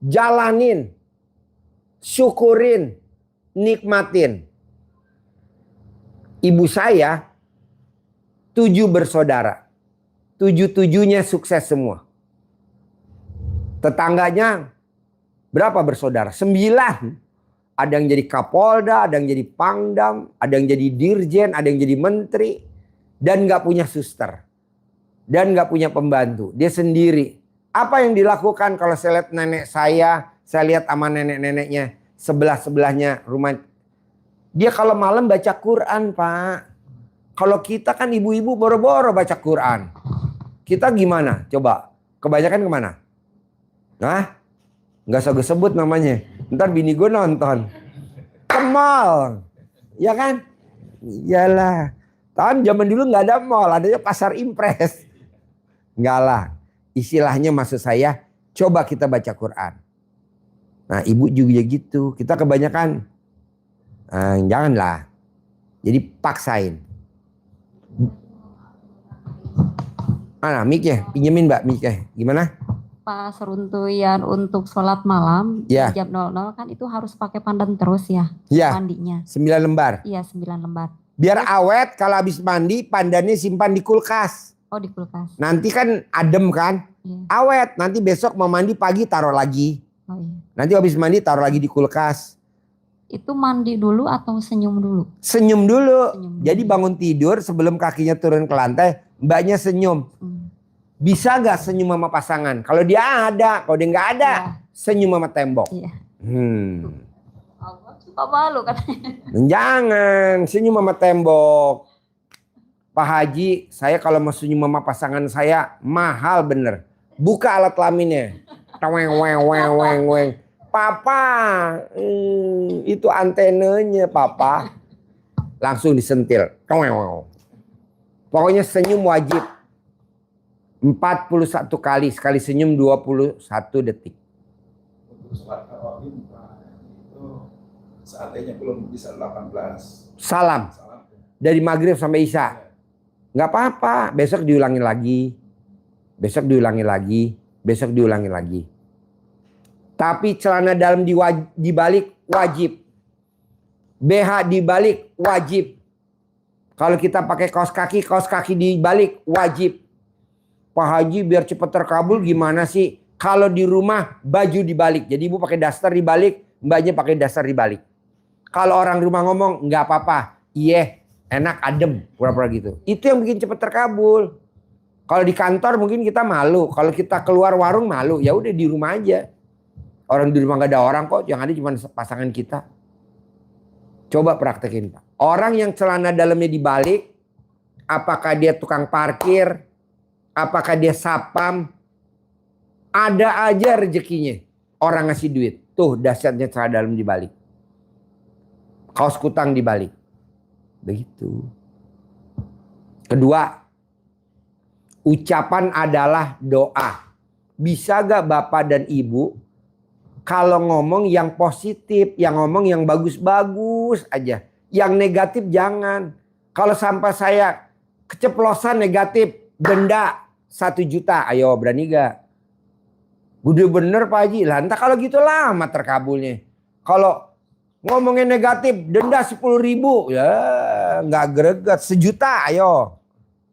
jalanin, syukurin, nikmatin. Ibu saya 7 bersaudara. 7-7-nya sukses semua. Tetangganya berapa bersaudara? 9. Ada yang jadi kapolda, ada yang jadi pangdam, ada yang jadi dirjen, ada yang jadi menteri. Dan gak punya suster. Dan gak punya pembantu. Dia sendiri. Apa yang dilakukan kalau saya lihat nenek saya lihat sama nenek-neneknya sebelah-sebelahnya rumah. Dia kalau malam baca Quran, Pak. Kalau kita kan ibu-ibu boro-boro baca Quran. Kita gimana? Coba. Kebanyakan kemana? Nah, nggak usah gue sebut namanya. Ntar bini gue nonton. Ke mall. Ya kan? Iyalah. Tahun zaman dulu nggak ada mall. Adanya pasar impres. Nggak lah. Istilahnya maksud saya, coba kita baca Quran. Nah, ibu juga gitu. Kita kebanyakan, janganlah. Jadi paksain. Mana mic-nya? Pinjemin Mbak mic-nya. Gimana? Pas runtuyan untuk sholat malam ya. Jam 00 kan itu harus pakai pandan terus ya, mandinya. 9 lembar. Iya, 9 lembar. Biar awet, kalau habis mandi pandannya simpan di kulkas. Oh, di kulkas. Nanti kan adem kan? Iya. Awet. Nanti besok mau mandi pagi taruh lagi. Oh, iya. Nanti habis mandi taruh lagi di kulkas. Itu mandi dulu atau senyum dulu? Senyum dulu. Jadi bangun tidur sebelum kakinya turun ke lantai, mbaknya senyum. Bisa gak senyum sama pasangan? Kalau dia ada, kalau dia nggak ada, senyum sama tembok. Iya. Allah suka malu katanya. Jangan senyum sama tembok. Pak Haji, saya kalau mau senyum sama pasangan saya mahal bener. Buka alat kelaminnya. Weng. Papa, itu antenanya Papa. Langsung disentil. Pokoknya senyum wajib. 41 kali. Sekali senyum 21 detik. Untuk sholat tarawih itu seandainya belum bisa 18. Salam. Dari maghrib sampai isya. Nggak apa-apa. Besok diulangi lagi. Besok diulangi lagi. Besok diulangi lagi. Tapi celana dalam dibalik wajib. BH dibalik wajib. Kalau kita pakai kaos kaki dibalik wajib. Pak Haji biar cepat terkabul gimana sih? Kalau di rumah baju dibalik. Jadi ibu pakai daster dibalik, mbaknya pakai daster dibalik. Kalau orang rumah ngomong nggak apa-apa. Iya, enak adem, pura-pura gitu. Itu yang bikin cepat terkabul. Kalau di kantor mungkin kita malu. Kalau kita keluar warung malu. Ya udah di rumah aja. Orang di rumah gak ada orang kok, yang ada cuma pasangan kita. Coba praktekin Pak. Orang yang celana dalamnya dibalik, apakah dia tukang parkir, apakah dia sapam, ada aja rezekinya. Orang ngasih duit. Tuh dahsyatnya celana dalam dibalik. Kaos kutang dibalik. Begitu. Kedua, ucapan adalah doa. Bisa gak Bapak dan Ibu kalau ngomong yang positif, yang ngomong yang bagus-bagus aja. Yang negatif jangan. Kalau sampai saya keceplosan negatif, denda 1 juta. Ayo berani gak? Udah bener Pak Haji. Lah entah kalau gitu lama terkabulnya. Kalau ngomongnya negatif, denda 10.000. Ya gak greget. 1 juta ayo.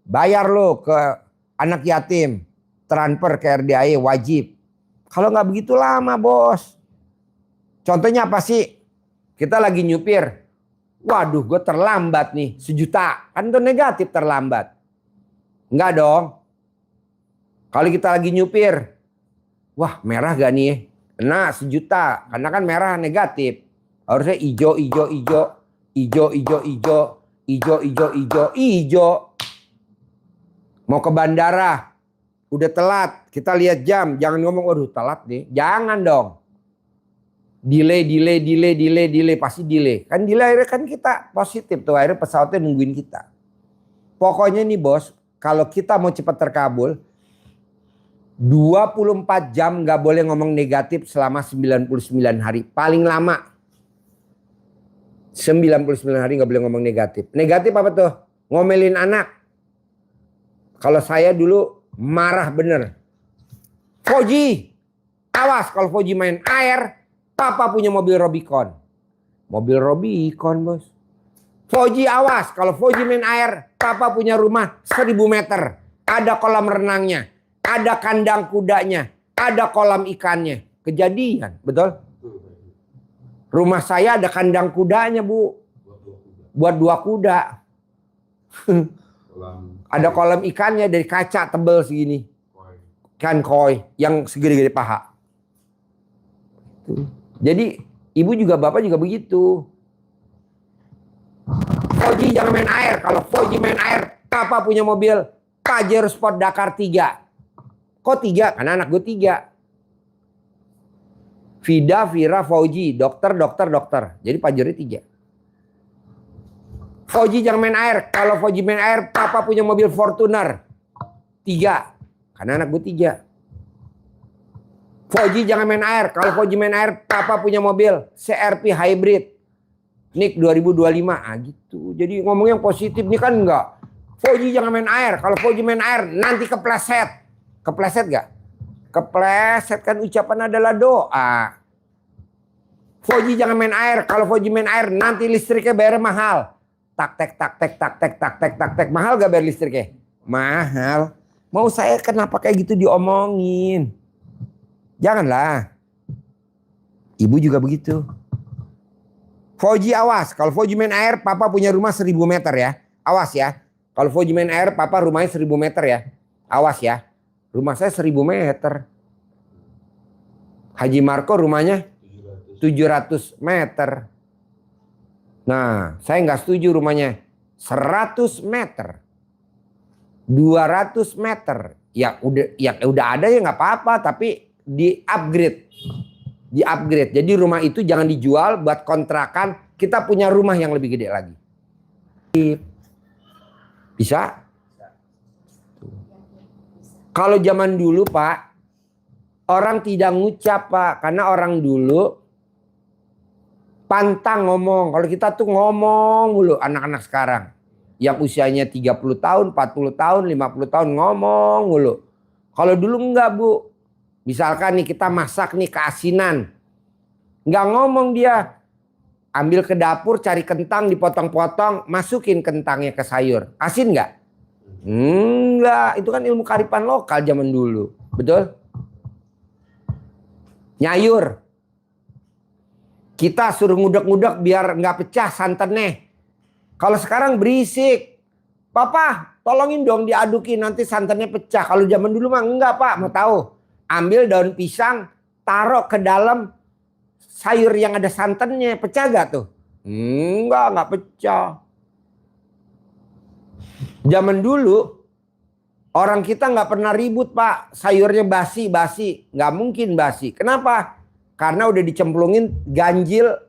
Bayar lo ke anak yatim. Transfer ke RDAI wajib. Kalau nggak begitu lama bos. Contohnya apa sih? Kita lagi nyupir. Waduh gue terlambat nih 1 juta. Kan itu negatif terlambat. Enggak dong. Kalau kita lagi nyupir. Wah merah gak nih? Kena 1 juta. Karena kan merah negatif. Harusnya ijo. Mau ke bandara. Udah telat, kita lihat jam, jangan ngomong waduh telat nih. Jangan dong. Delay, pasti delay. Kan delay akhirnya kan kita positif tuh, akhirnya pesawatnya nungguin kita. Pokoknya nih bos, kalau kita mau cepat terkabul, 24 jam gak boleh ngomong negatif selama 99 hari. Paling lama 99 hari gak boleh ngomong negatif. Negatif apa tuh? Ngomelin anak. Kalau saya dulu marah bener. Koji, Awas kalau Fauji main air, papa punya mobil Rubicon. Mobil Rubicon, bos. Fauji awas kalau Fauji main air, papa punya rumah 1000 meter. Ada kolam renangnya, ada kandang kudanya, ada kolam ikannya. Kejadian, betul? Rumah saya ada kandang kudanya, Bu. Buat 2 kuda. Ada kolam ikannya dari kaca tebel segini. Ikan koi yang segede-gede paha. Jadi ibu juga bapak juga begitu. Fauji jangan main air. Kalau Fauji main air, papa punya mobil Pajero Sport Dakar 3. Kok 3? Karena anak gue 3. Vida, Vira, Fauji, dokter. Jadi Pajero 3. Fauji jangan main air. Kalau Fauji main air, papa punya mobil Fortuner 3. Karena anak gue 3. Fauji jangan main air. Kalau Fauji main air, papa punya mobil CRV hybrid NIK 2025. Ah gitu. Jadi ngomong yang positif nih kan enggak. Fauji jangan main air. Kalau Fauji main air, nanti kepleset. Kepleset gak? Kepleset kan ucapan adalah doa. Fauji jangan main air. Kalau Fauji main air, nanti listriknya bayar mahal. Tak tek. Mahal gak bayar listriknya? Mahal. Mau saya kenapa kayak gitu diomongin? Janganlah. Ibu juga begitu. Fauji awas. Kalau Fauji main air, papa punya rumah 1000 meter ya. Awas ya. Kalau Fauji main air, papa rumahnya 1000 meter ya. Awas ya. Rumah saya 1000 meter. Haji Marco rumahnya 700 meter. Nah, saya nggak setuju rumahnya 100 meter. 200 meter. Ya udah ada ya nggak apa-apa, tapi di-upgrade. Di-upgrade. Jadi rumah itu jangan dijual buat kontrakan. Kita punya rumah yang lebih gede lagi. Bisa? Kalau zaman dulu, Pak, orang tidak ngucap, Pak. Karena orang dulu pantang ngomong. Kalau kita tuh ngomong mulu anak-anak sekarang. Yang usianya 30 tahun, 40 tahun, 50 tahun ngomong mulu. Kalau dulu enggak, Bu. Misalkan nih kita masak nih keasinan. Enggak ngomong dia. Ambil ke dapur, cari kentang, dipotong-potong, masukin kentangnya ke sayur. Asin enggak? Enggak. Itu kan ilmu kearifan lokal zaman dulu. Betul? Nyayur. Kita suruh ngudek-ngudek biar nggak pecah santannya. Kalau sekarang berisik. Papa, tolongin dong diadukin nanti santannya pecah. Kalau zaman dulu mah enggak, Pak. Mau tahu? Ambil daun pisang, taruh ke dalam sayur yang ada santannya. Pecah gak tuh? Enggak pecah. Zaman dulu orang kita nggak pernah ribut, Pak. Sayurnya basi. Nggak mungkin basi. Kenapa? Karena udah dicemplungin ganjil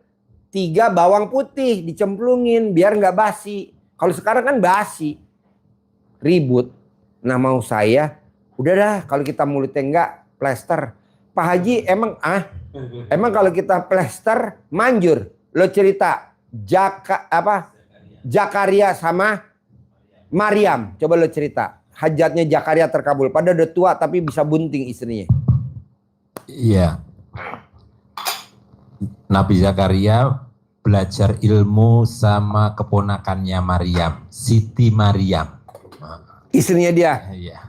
3 bawang putih. Dicemplungin biar nggak basi. Kalau sekarang kan basi. Ribut. Nah mau saya, udah dah kalau kita mulutnya nggak, plester. Pak Haji emang kalau kita plester manjur. Lo cerita Zakaria sama Maryam. Coba lo cerita. Hajatnya Zakaria terkabul. Padahal udah tua tapi bisa bunting istrinya. Iya. Nabi Zakaria belajar ilmu sama keponakannya Maryam, Siti Maryam. Istrinya dia. Iya.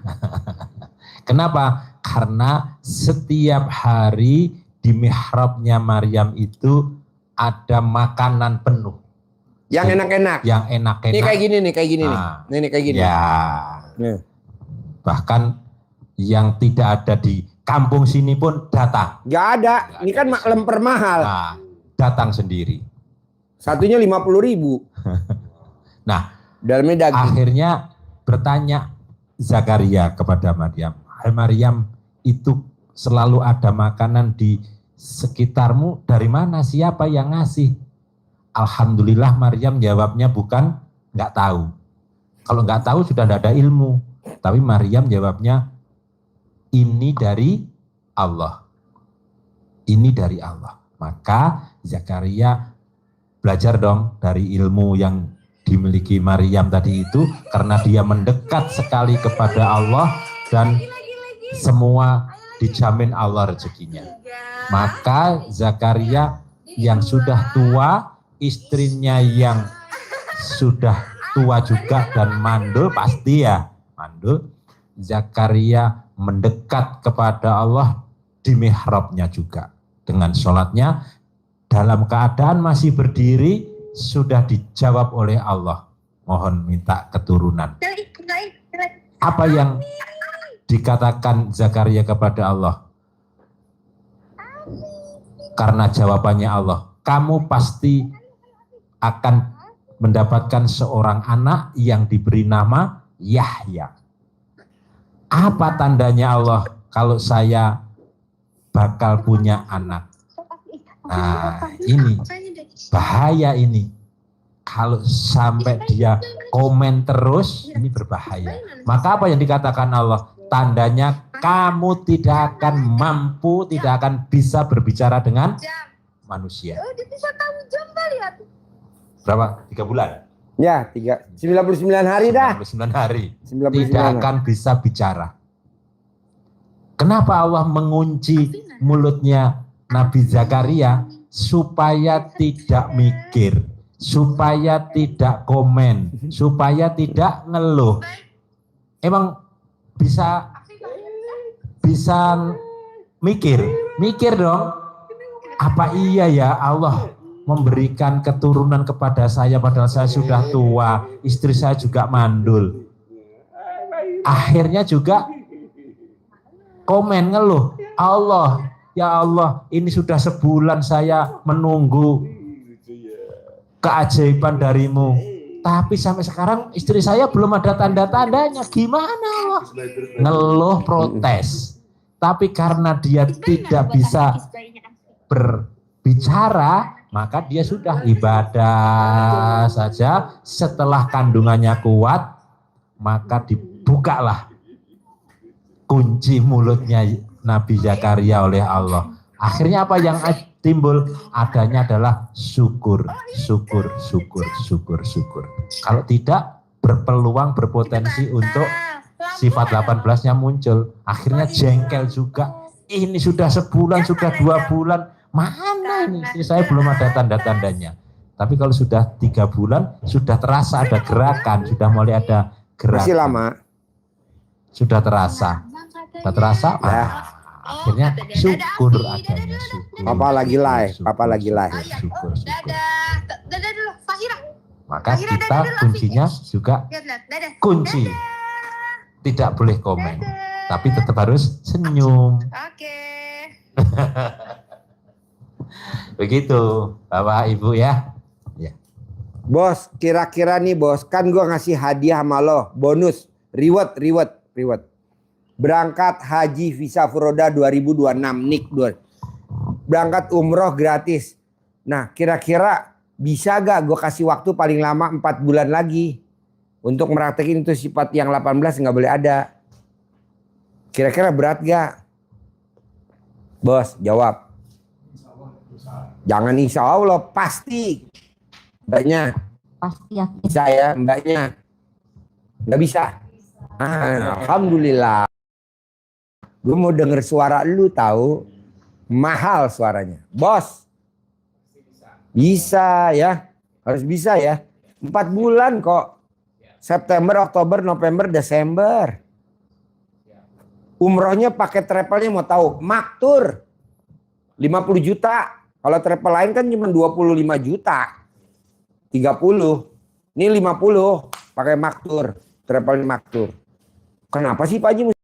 Kenapa? Karena setiap hari di mihrabnya Maryam itu ada makanan penuh. Yang enak-enak. Yang enak-enak. Ini kayak gini nih. Ini kayak gini. Ya. Bahkan yang tidak ada di kampung sini pun datang. Gak ada. Ini kan lemper mahal. Nah, datang sendiri. Satunya 50.000. Nah, dalamnya daging. Akhirnya bertanya Zakaria kepada Maryam. Hai Maryam, itu selalu ada makanan di sekitarmu. Dari mana? Siapa yang ngasih? Alhamdulillah Maryam jawabnya bukan nggak tahu. Kalau nggak tahu sudah tidak ada ilmu. Tapi Maryam jawabnya ini dari Allah. Ini dari Allah. Maka Zakaria belajar dong dari ilmu yang dimiliki Maryam tadi itu. Karena dia mendekat sekali kepada Allah. Dan semua dijamin Allah rezekinya. Maka Zakaria yang sudah tua, istrinya yang sudah tua juga dan mandul, pasti ya mandul, Zakaria mendekat kepada Allah di mihrabnya juga. Dengan sholatnya dalam keadaan masih berdiri sudah dijawab oleh Allah. Mohon minta keturunan. Apa yang dikatakan Zakaria kepada Allah? Karena jawabannya Allah, kamu pasti akan mendapatkan seorang anak yang diberi nama Yahya. Apa tandanya Allah kalau saya bakal punya anak? Nah, ini bahaya ini. Kalau sampai dia komen terus, ini berbahaya. Maka apa yang dikatakan Allah? Tandanya kamu tidak akan mampu, tidak akan bisa berbicara dengan manusia. Berapa? 3 bulan? Ya, 99 hari dah. 99 hari. 99 Tidak akan bisa bicara. Kenapa Allah mengunci mulutnya Nabi Zakaria? Supaya tidak mikir, supaya tidak komen, supaya tidak ngeluh. Emang bisa mikir dong. Apa iya ya Allah memberikan keturunan kepada saya padahal saya sudah tua, istri saya juga mandul. Akhirnya juga komen ngeluh, Allah, ya Allah, ini sudah sebulan saya menunggu keajaiban darimu. Tapi sampai sekarang istri saya belum ada tanda-tandanya. Gimana Allah? Ngeluh, protes. Tapi karena dia tidak bisa berbicara, maka dia sudah ibadah saja. Setelah kandungannya kuat, maka dibukalah kunci mulutnya Nabi Zakaria oleh Allah. Akhirnya apa yang timbul? Adanya adalah syukur. Kalau tidak, berpeluang, berpotensi untuk sifat 18-nya muncul. Akhirnya jengkel juga. Ini sudah sebulan, sudah 2 bulan. Mana ini? Istri saya belum ada tanda-tandanya. Tapi kalau sudah 3 bulan, sudah terasa ada gerakan. Sudah mulai ada gerakan. Masih lama. Sudah terasa. Sudah terasa? Ya. Akhirnya syukur adanya syukur. Papa lagi live, Papa lagi live. Syukur. Maka kita kuncinya juga kunci. Tidak boleh komen, tapi tetap harus senyum. Oke. Begitu, Bapak Ibu ya. Bos, kira-kira nih bos, kan gua ngasih hadiah sama lo, bonus, reward. Berangkat haji visa Furoda 2026, Nik. Berangkat umroh gratis. Nah, kira-kira bisa gak gue kasih waktu paling lama 4 bulan lagi untuk meraktekin itu sifat yang 18 nggak boleh ada. Kira-kira berat gak? Bos, jawab. Jangan insya Allah, pasti. Mbaknya. Pasti ya. Bisa ya, mbaknya. Nggak bisa. Alhamdulillah. Gue mau denger suara lu tahu, mahal suaranya. Bos, bisa ya, harus bisa ya. 4 bulan kok. September, Oktober, November, Desember. Umrohnya pakai travelnya mau tahu, maktur 50 juta. Kalau travel lain kan cuma 25 juta. 30. Ini 50 pakai maktur, travelnya maktur. Kenapa sih Pak Haji?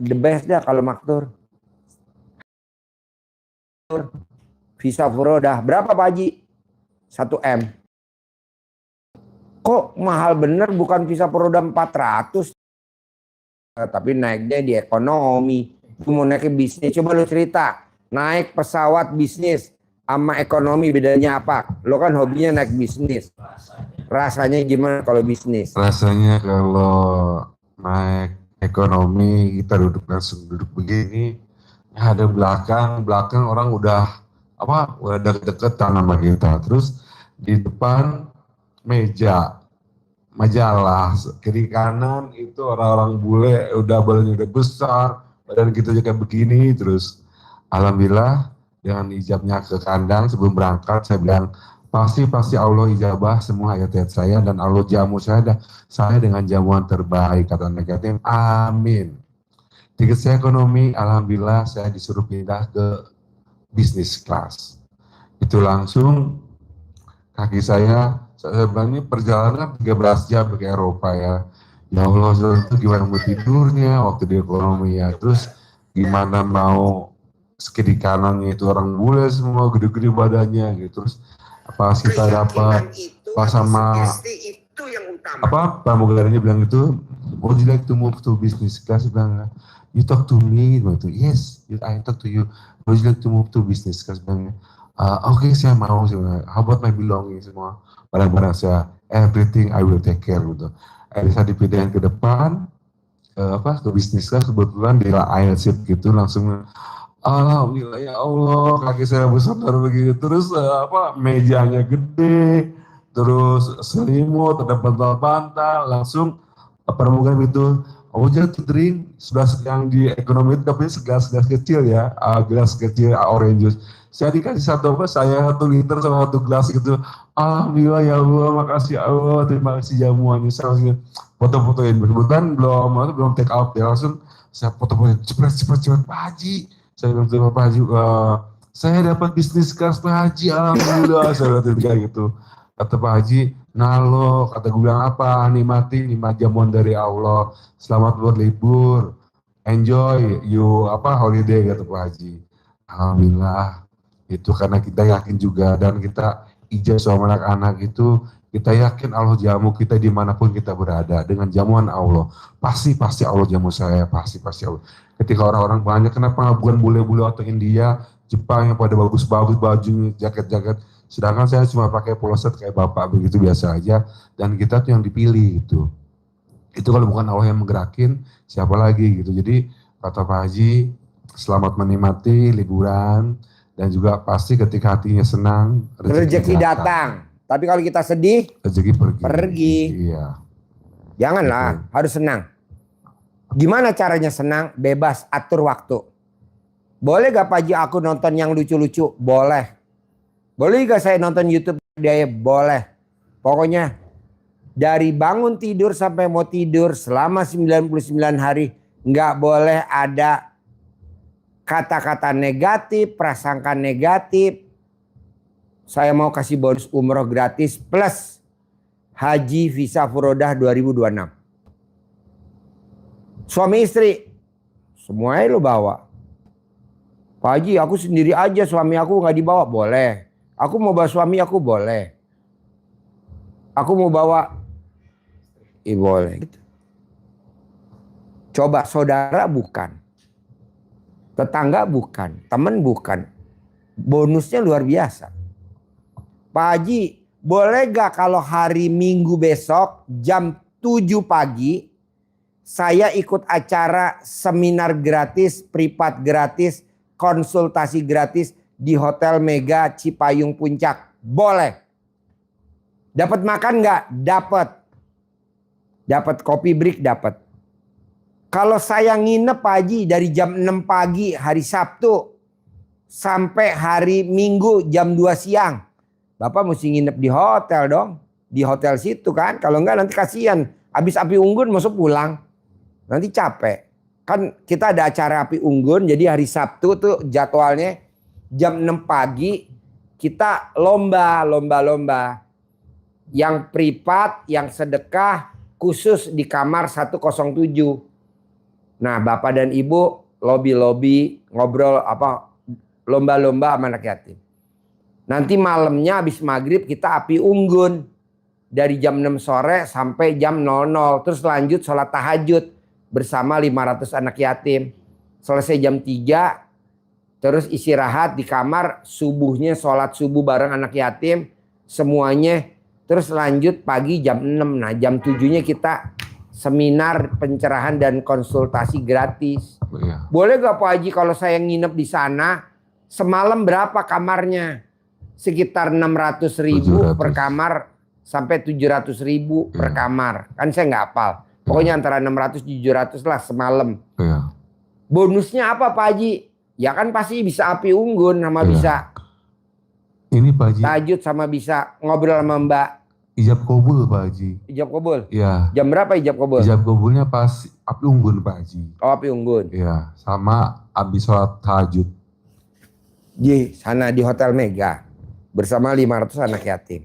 The best dah kalau maktur. Visa Furoda. Berapa Pak Haji? 1M. Kok mahal bener, bukan visa Furoda 400. Tapi naiknya di ekonomi. Mau naik ke bisnis. Coba lu cerita. Naik pesawat bisnis sama ekonomi bedanya apa? Lo kan hobinya naik bisnis. Rasanya gimana kalau bisnis? Rasanya kalau naik ekonomi kita langsung duduk begini, ada belakang orang udah deket-deketan sama kita, terus di depan meja majalah. Kiri kanan itu orang-orang bule, udah badannya udah besar, badan kita juga kayak begini. Terus alhamdulillah dengan ijabnya ke kandang sebelum berangkat, saya bilang pasti Allah ijabah semua ayat-ayat saya dan Allah jamu saya dengan jamuan terbaik, kata anak yatim. Amin. Tiket saya ekonomi, alhamdulillah saya disuruh pindah ke bisnis kelas. Itu langsung kaki saya bilang ini perjalanan 13 jam ke Eropa ya. Ya Allah, itu gimana mau tidurnya waktu di ekonomi ya. Terus gimana mau kiri kanannya itu orang bule semua, gede-gede badannya gitu. Terus apa kita dapat pas sama pramugaranya bilang itu, would you like to move to business class? Bilang, you talk to me, gitu. Yes, I talk to you. Would you like to move to business class? Bilang, oke, saya mau. How about my belongings semua? Barang-barang saya, everything I will take care gitu. Saya dipindahin ke depan, ke bisnis kelas, kebetulan di aisle seat gitu, langsung alhamdulillah ya Allah, kaki saya besar begitu. Terus mejanya gede, terus selimut, ada bantal-bantal, langsung pramugari itu, just to drink, sudah yang di ekonomi itu tapi segelas kecil ya, gelas kecil orange juice. Saya dikasih saya 1 liter sama 1 gelas gitu. Alhamdulillah ya Allah, makasih Allah, terima kasih jamuannya. Saya langsung foto-fotoin, kebetulan belum take out ya, langsung saya foto-fotoin, cepet Pak Haji. Saya bilang sama Pak Haji, saya dapat bisnis kelas Pak Haji, alhamdulillah. Saya bilang kayak gitu. Kata Pak Haji, nalo, kata gue bilang apa, nikmati jamuan dari Allah, selamat berlibur, enjoy holiday, kata Pak Haji. Alhamdulillah, itu karena kita yakin juga dan kita ijazah sama anak-anak itu, kita yakin Allah jamu kita dimanapun kita berada dengan jamuan Allah. Pasti Allah jamu saya, pasti Allah. Ketika orang-orang banyak, kenapa bukan bule-bule atau India, Jepang yang pada bagus-bagus bajunya, jaket-jaket, sedangkan saya cuma pakai polo shirt kayak bapak begitu biasa aja, dan kita tuh yang dipilih gitu. Itu kalau bukan Allah yang menggerakin, siapa lagi gitu. Jadi kata Pak Haji, selamat menikmati liburan, dan juga pasti ketika hatinya senang, rezeki datang. Tapi kalau kita sedih, rezeki pergi. Iya. Janganlah, harus senang. Gimana caranya senang? Bebas, atur waktu. Boleh gak Pak Haji aku nonton yang lucu-lucu? Boleh. Boleh gak saya nonton YouTube dia? Boleh. Pokoknya dari bangun tidur sampai mau tidur selama 99 hari nggak boleh ada kata-kata negatif, prasangka negatif. Saya mau kasih bonus umroh gratis plus haji visa furodah 2026. Suami istri semuanya lu bawa. Pak Haji, aku sendiri aja, suami aku nggak dibawa. Boleh. Aku mau bawa suami aku, boleh. Aku mau bawa, boleh. Coba saudara bukan. Tetangga bukan. Teman bukan. Bonusnya luar biasa. Pak Haji, boleh gak kalau hari Minggu besok jam 7 pagi saya ikut acara seminar gratis, privat gratis, konsultasi gratis di Hotel Mega Cipayung Puncak. Boleh. Dapat makan nggak? Dapat. Dapat kopi break? Dapat. Kalau saya nginep Pak Haji dari jam 6 pagi hari Sabtu sampai hari Minggu jam 2 siang. Bapak mesti nginep di hotel dong. Di hotel situ kan. Kalau enggak nanti kasihan. Habis api unggun masuk pulang. Nanti capek. Kan kita ada acara api unggun. Jadi hari Sabtu tuh jadwalnya jam 6 pagi. Kita lomba. Yang privat, yang sedekah khusus di kamar 107. Nah Bapak dan Ibu lobby ngobrol lomba-lomba sama anak yatim. Nanti malamnya habis maghrib kita api unggun. Dari jam 6 sore sampai jam 00. Terus lanjut sholat tahajud bersama 500 anak yatim. Selesai jam 3. Terus istirahat di kamar. Subuhnya sholat subuh bareng anak yatim. Semuanya. Terus lanjut pagi jam 6. Nah jam 7-nya kita seminar pencerahan dan konsultasi gratis. Iya. Boleh gak Pak Haji kalau saya nginep di sana? Semalam berapa kamarnya? Sekitar 600.000 per kamar sampai 700.000 per kamar. Kan saya nggak hafal. Pokoknya antara 600-700 lah semalam. Iya. Bonusnya apa Pak Haji? Ya kan pasti bisa api unggun sama bisa Ini Pak Haji, tahajud sama bisa ngobrol sama Mbak. ijab kabul Pak Haji. Ijab kabul. Iya. Jam berapa ijab kabul? Ijab kabulnya pas api unggun Pak Haji. Oh api unggun. Iya, sama abis sholat tahajud. Di sana di Hotel Mega bersama 500 anak yatim.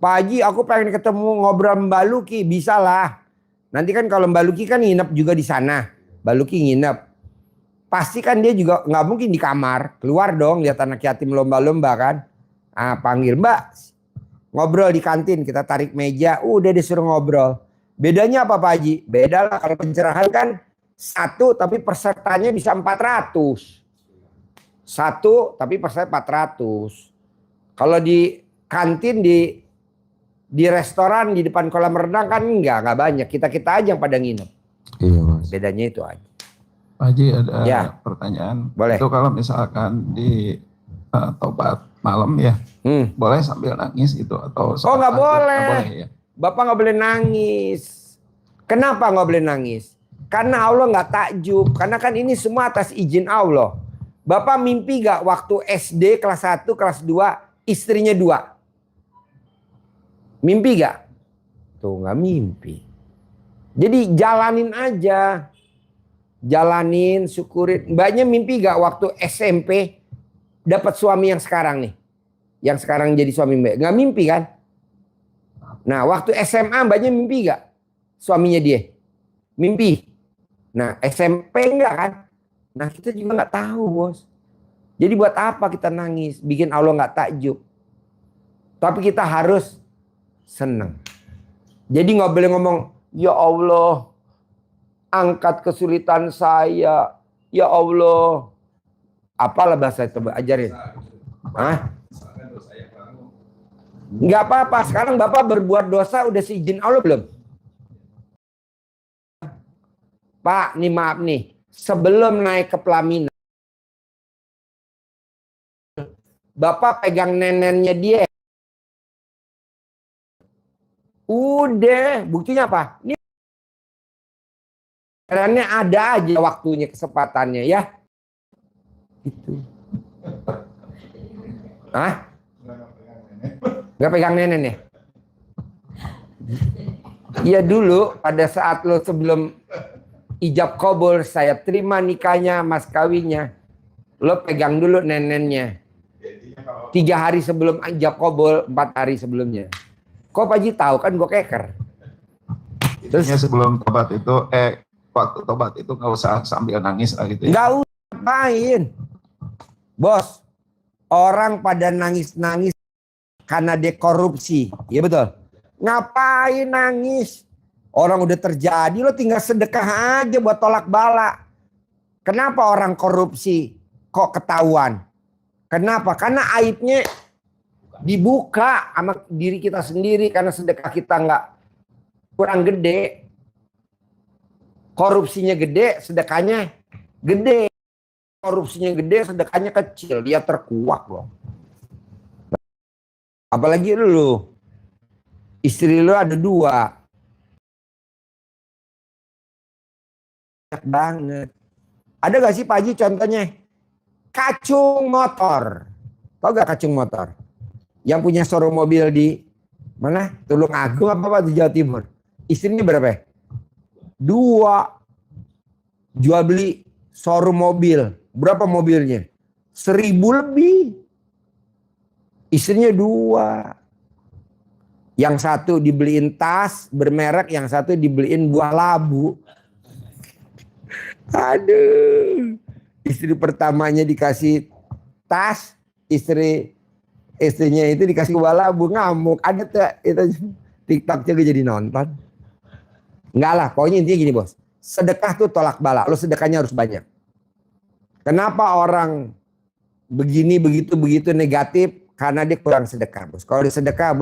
Pak Haji, aku pengen ketemu ngobrol Mbak Luki, bisa lah. Nanti kan kalau Mbak Luki kan nginep juga di sana. Mbak Luki nginep. Pasti kan dia juga nggak mungkin di kamar, keluar dong lihat anak yatim lomba-lomba kan. Ah panggil Mbak, ngobrol di kantin, kita tarik meja, udah disuruh ngobrol. Bedanya apa Pak Haji? Beda lah kalau pencerahan kan satu tapi pesertanya bisa 400. Satu tapi peserta 400. Kalau di kantin di restoran di depan kolam renang kan enggak banyak. Kita aja yang pada nginep. Iya Mas. Bedanya itu aja. Pak Haji ada Ya. pertanyaan. Boleh. Itu kalau misalkan di tobat malam ya, boleh sambil nangis gitu atau Oh nggak boleh. Nggak boleh ya. Bapak nggak boleh nangis. Kenapa nggak boleh nangis? Karena Allah nggak takjub. Karena kan ini semua atas izin Allah. Bapak mimpi gak waktu SD kelas 1, kelas 2, istrinya 2? Mimpi gak? Tuh nggak mimpi. Jadi jalanin aja. Jalanin, syukurin. Mbaknya mimpi gak waktu SMP dapat suami yang sekarang nih? Yang sekarang jadi suami Mbak. Nggak mimpi kan? Nah waktu SMA mbaknya mimpi gak? Suaminya dia? Mimpi. Nah SMP enggak kan? Nah kita juga nggak tahu bos. Jadi buat apa kita nangis? Bikin Allah nggak takjub. Tapi kita harus senang. Jadi nggak boleh ngomong, ya Allah, angkat kesulitan saya. Ya Allah. Apalah bahasa itu, ajarin. Hah? Nggak apa-apa. Sekarang Bapak berbuat dosa udah seizin Allah belum? Pak, nih maaf nih. Sebelum naik ke pelaminan, Bapak pegang nenennya dia. Udah, buktinya apa? Ini karena ada aja waktunya, kesempatannya ya. Itu. Hah? Gak pegang nenen ya? Iya dulu pada saat lo sebelum ijab kabul saya terima nikahnya mas kawinnya, lo pegang dulu nenennya 3 hari sebelum ijab kabul, 4 hari sebelumnya. Kok Pak Haji tahu kan gue keker. Terus sebelum tobat itu waktu tobat itu nggak usah sambil nangis lah gitu ya. Nggak usah ngapain bos. Orang pada nangis-nangis karena dia korupsi, iya betul. Ngapain nangis? Orang udah terjadi, lo tinggal sedekah aja buat tolak bala. Kenapa orang korupsi kok ketahuan? Kenapa? Karena aibnya dibuka sama diri kita sendiri karena sedekah kita nggak kurang gede. Korupsinya gede, sedekahnya gede. Korupsinya gede, sedekahnya kecil. Dia terkuak loh. Apalagi lu. Istri lu ada 2. Banyak banget. Ada gak sih Pak Haji contohnya? Kacung motor. Tahu gak kacung motor? Yang punya showroom mobil di mana? Tulung Agung apa di Jawa Timur. Istrinya berapa? 2. Jual beli showroom mobil. Berapa mobilnya? 1.000 lebih. Istrinya 2. Yang satu dibeliin tas bermerek, yang satu dibeliin buah labu. Aduh. Istri pertamanya dikasih tas, istrinya itu dikasih buah labu, ngamuk. Ada tuh itu TikTok juga jadi nonton. Enggak lah, pokoknya intinya gini bos. Sedekah tuh tolak bala, lo sedekahnya harus banyak. Kenapa orang begini begitu negatif? Karena dia kurang sedekah bos. Kalau dia sedekah,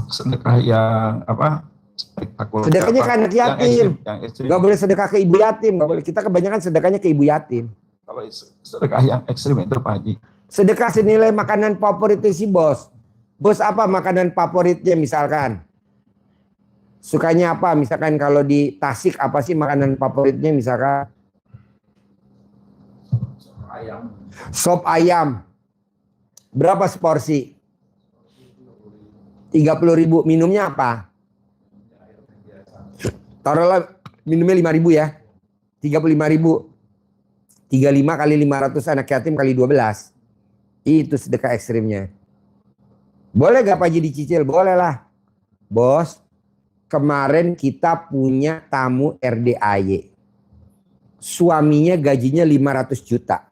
Sedekah yang apa? Spektakuler. Sedekahnya ke anak yatim. Yang ekstrim. Gak boleh sedekah ke ibu yatim. Gak boleh. Kita kebanyakan sedekahnya ke ibu yatim. Kalau sedekah yang ekstrim itu Pak Haji. Sedekah senilai makanan favorit si bos. Bos apa makanan favoritnya misalkan? Sukanya apa? Misalkan kalau di Tasik apa sih makanan favoritnya misalkan? Sop ayam. Berapa seporsi? 30.000. Minumnya apa? Taruhlah minumnya 5.000 ya. 35.000. 35 kali 500 anak yatim kali 12. Itu sedekah ekstrimnya. Boleh gak Pak Haji dicicil? Boleh lah. Bos, kemarin kita punya tamu RDAY. Suaminya gajinya 500 juta.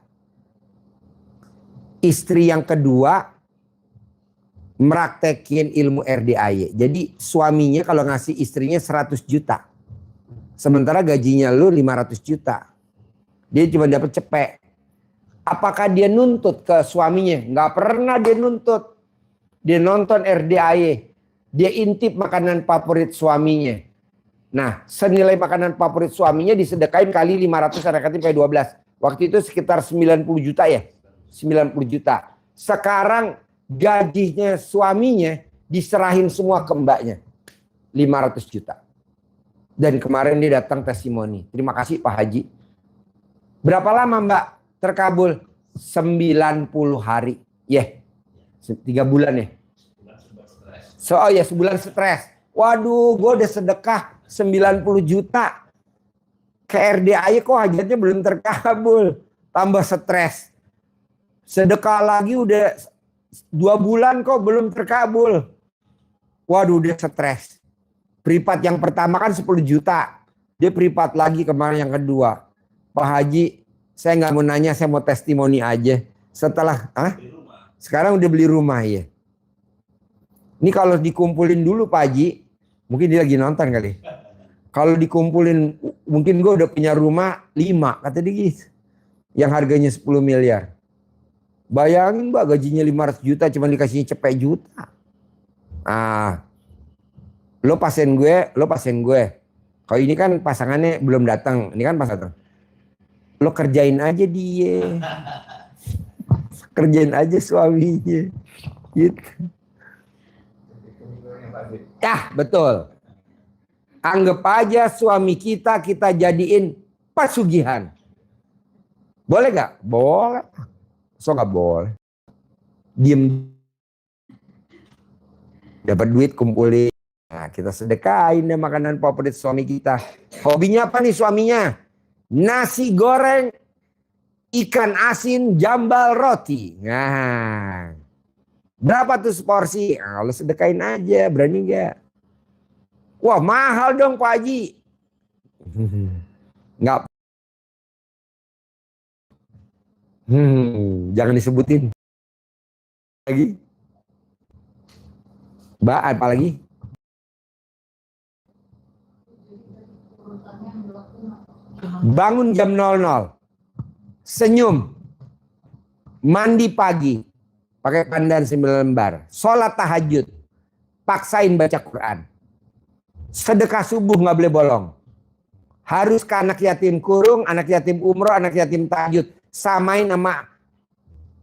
Istri yang kedua meraktekin ilmu RDAY. Jadi suaminya kalau ngasih istrinya 100 juta. Sementara gajinya lu 500 juta. Dia cuma dapat cepek. Apakah dia nuntut ke suaminya? Nggak pernah dia nuntut. Dia nonton RDAY. Dia intip makanan favorit suaminya. Nah, senilai makanan favorit suaminya disedekain kali 500 anak yatim kali 12. Waktu itu sekitar 90 juta ya. 90 juta. Sekarang gajinya suaminya diserahin semua ke mbaknya. 500 juta. Dan kemarin dia datang testimoni. Terima kasih Pak Haji. Berapa lama mbak terkabul? 90 hari. Ya. 3 bulan ya. Oh ya sebulan stres. Waduh gue udah sedekah 90 juta. Ke RDAY kok hajatnya belum terkabul. Tambah stres. Sedekah lagi udah 2 bulan kok belum terkabul. Waduh dia stres. Privat yang pertama kan 10 juta. Dia privat lagi kemarin yang kedua. Pak Haji, saya nggak mau nanya, saya mau testimoni aja. Setelah, sekarang udah beli rumah ya. Ini kalau dikumpulin dulu Pak Haji, mungkin dia lagi nonton kali. Kalau dikumpulin, mungkin gue udah punya rumah 5, kata dia gitu. Yang harganya 10 miliar. Bayangin mbak gajinya 500 juta cuma dikasihnya cepet juta. Lo pasien gue. Kalau ini kan pasangannya belum datang, ini kan pasangan. Lo kerjain aja dia. Kerjain aja suaminya. Gitu. Ya betul. Anggap aja suami kita jadiin pesugihan. Boleh gak? Boleh. So gak boleh. Diem. Dapat duit kumpulin. Nah, kita sedekahin deh makanan favorit suami kita. Hobinya apa nih suaminya? Nasi goreng, ikan asin, jambal roti. Nah, berapa tuh seporsi? Nah, lo sedekahin aja, berani gak? Wah mahal dong Pak Haji. Nggak. Jangan disebutin. Lagi. Mbak, apa lagi? Bangun jam 00. Senyum. Mandi pagi. Pakai pandan 9 lembar. Sholat tahajud. Paksain baca Quran. Sedekah subuh nggak boleh bolong. Harus ke anak yatim kurung, anak yatim umroh, anak yatim tahajud. Samain sama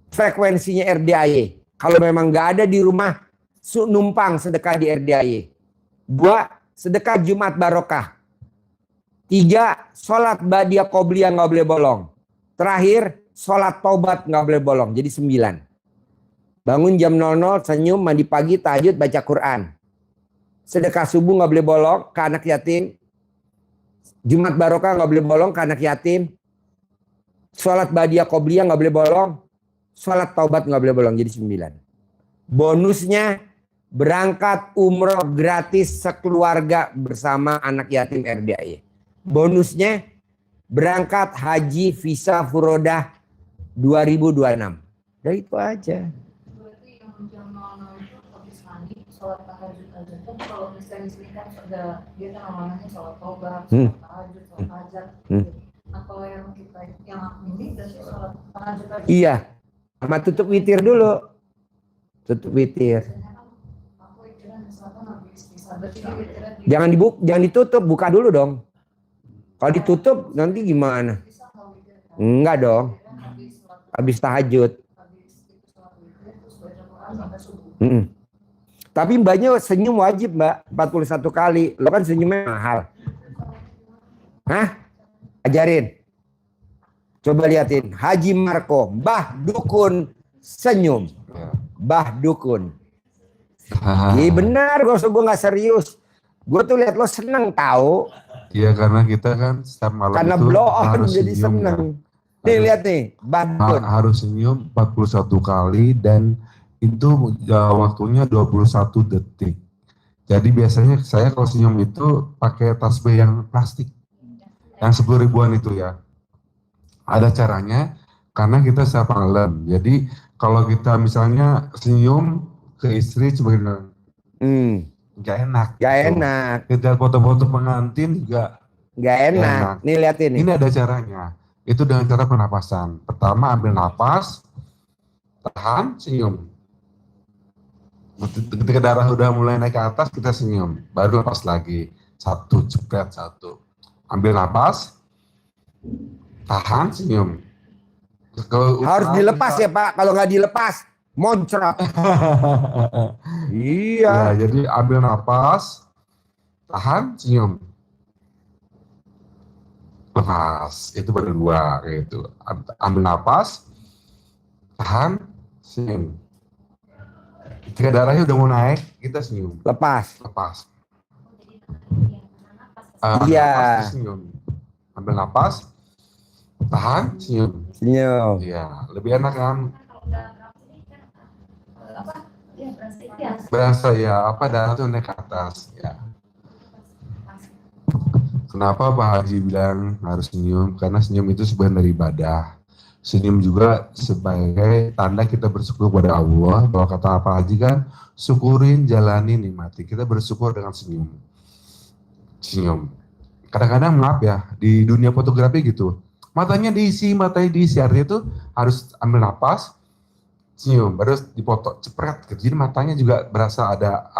frekuensinya RDAY. Kalau memang nggak ada di rumah, numpang sedekah di RDAY. 2. Sedekah Jumat Barokah. 3. Sholat Badiah Qobliyah nggak boleh bolong. Terakhir, sholat Taubat nggak boleh bolong. Jadi 9. Bangun jam 00, senyum, mandi pagi, tahajud, baca Quran. Sedekah subuh nggak boleh bolong ke anak yatim. Jumat Barokah nggak boleh bolong ke anak yatim. Sholat Badiah Qobliyah nggak boleh bolong. Sholat Taubat nggak boleh bolong. Jadi 9. Bonusnya berangkat umroh gratis sekeluarga bersama anak yatim RDAY. Bonusnya berangkat haji visa furodah 2026. Udah itu aja. Berarti yang jam 00 itu habis mandi, sholat tahajud aja. Kan kalau misalnya istri kan sudah dia kan namanya sholat tobat, sholat tahajud, sholat hajat. Nah kalau yang kita yang ini berarti sholat tahajud aja. Iya, sama tutup witir dulu. Tutup witir. Jangan ditutup, buka dulu dong. Kalau ditutup nanti gimana? Enggak dong. Habis tahajud. Tapi mbaknya senyum wajib mbak, 41 kali. Lo kan senyumnya mahal. Hah? Ajarin. Coba liatin. Haji Marco, Mbah Dukun senyum. Mbah Dukun. Iya benar, gue gak serius. Gue tuh lihat lo seneng tahu. Iya karena kita kan setiap malam Karena itu blow on harus jadi senyum, seneng. kan. Nih lihat nih, Mbah Dukun. Harus senyum 41 kali dan itu waktunya 21 detik. Jadi biasanya saya kalau senyum itu pakai tasbih yang plastik. Yang 10 ribuan itu ya. Ada caranya karena kita setiap malam. Jadi kalau kita misalnya senyum ke istri sebagai nggak enak. Gak gitu. enak. Kita foto-foto pengantin juga Gak enak. Nih liatin nih. ini ada caranya. Itu dengan cara pernapasan. Pertama ambil napas, tahan, senyum. Ketika darah udah mulai naik ke atas, kita senyum. Baru lepas lagi. 1, jepret 1. Ambil napas, tahan, senyum. Harus dilepas ya Pak. Kalau nggak dilepas, moncrot. Iya. Ya, jadi ambil napas, tahan, senyum. Lepas, itu baru 2 gitu. Ambil napas, tahan, senyum. Ketika darahnya udah mau naik, kita senyum. Lepas. Lepas. Iya. Napas, senyum. Ambil napas, tahan, senyum. Senyum. Iya, lebih enak kan? Kalau udah beraksi kan apa? Ya berasa itu ya. Berasa ya, apa darah tuh naik ke atas. Ya. Kenapa Pak Haji bilang harus senyum? Karena senyum itu sebagian dari ibadah. Senyum juga sebagai tanda kita bersyukur kepada Allah. Kalau kata Pak Haji kan, syukurin, jalani, nikmati. Kita bersyukur dengan senyum. Senyum. Kadang-kadang maaf ya, di dunia fotografi gitu. Matanya diisi. Artinya itu harus ambil napas, senyum, baru dipoto, cepret. Gitu. Jadi matanya juga berasa ada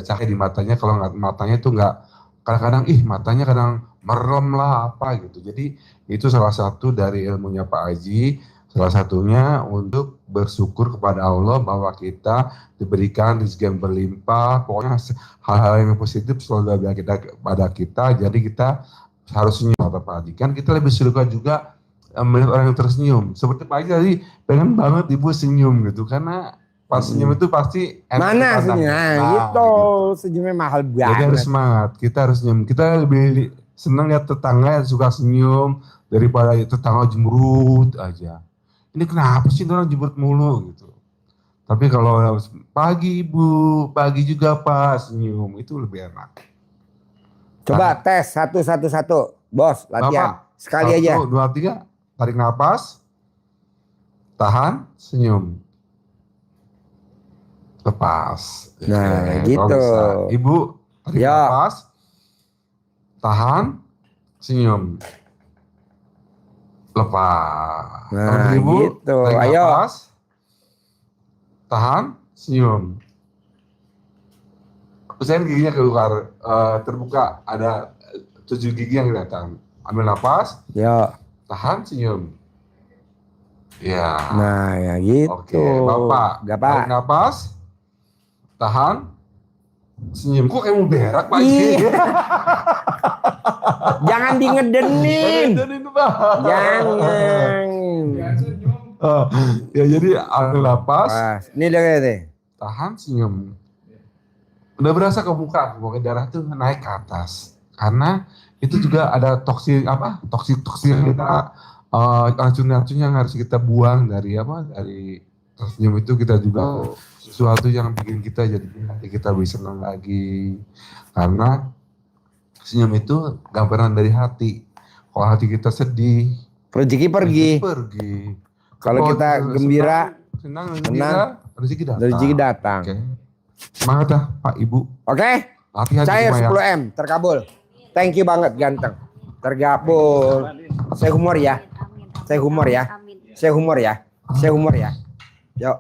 cahaya di matanya. Kalau nggak matanya itu nggak, kadang-kadang matanya kadang merem lah apa gitu. Jadi itu salah satu dari ilmunya Pak Haji. Salah satunya untuk bersyukur kepada Allah bahwa kita diberikan rezeki yang berlimpah. Pokoknya hal-hal yang positif selalu ada pada kita. Jadi kita harus senyum kata Pak Haji. Kan kita lebih suka juga melihat orang yang tersenyum. Seperti Pak Haji tadi pengen banget ibu senyum gitu. Karena pas senyum itu pasti enak. Mana senyum? Gitu. Senyumnya mahal banget. Jadi harus semangat. Kita harus senyum. Kita lebih senang lihat tetangga yang suka senyum daripada tetangga jemurut aja. Ini kenapa sih orang jemurut mulu gitu. Tapi kalau pagi ibu, pagi juga Pak senyum, itu lebih enak. Coba tes 1, 1, 1. Bos, latihan. Bapak, Sekali 1, aja. 2, 3. Tarik nafas. Tahan, senyum. Lepas. Nah, Kalau gitu. bisa. Ibu, tarik Ya. nafas. Tahan, senyum. Lepas. Nah, Ibu, gitu. tarik Ayo. nafas. Tahan, senyum. Usahain giginya keluar, terbuka, ada 7 gigi yang kelihatan. Ambil nafas, Yo. tahan, senyum. Ya. Nah, ya gitu. Oke, Bapak. Gak Pak. Tarik nafas, tahan, senyum. Kok kayak mau berak Pak? Iya. Jangan dingedenin. Jangan. Ya jadi ambil nafas, Wah, ini lihat deh. tahan, senyum. Udah berasa ke muka, pokoknya darah tuh naik ke atas. Karena itu juga ada toksik kita, racun-racun yang harus kita buang dari senyum itu. Kita juga sesuatu yang bikin kita jadi nanti kita bisa senang lagi. Karena senyum itu gambaran dari hati. Kalau hati kita sedih, Rezeki pergi. Kalau kita gembira, senang, rezeki datang. rezeki datang. Oke. Semangat ya Pak Ibu. Oke? Hati-hati Cair semua ya. 10M, terkabul. Thank you banget ganteng. Terkabul. Saya humor ya. Amin. Saya humor ya. Amin. Saya humor ya. Saya humor ya. Yuk.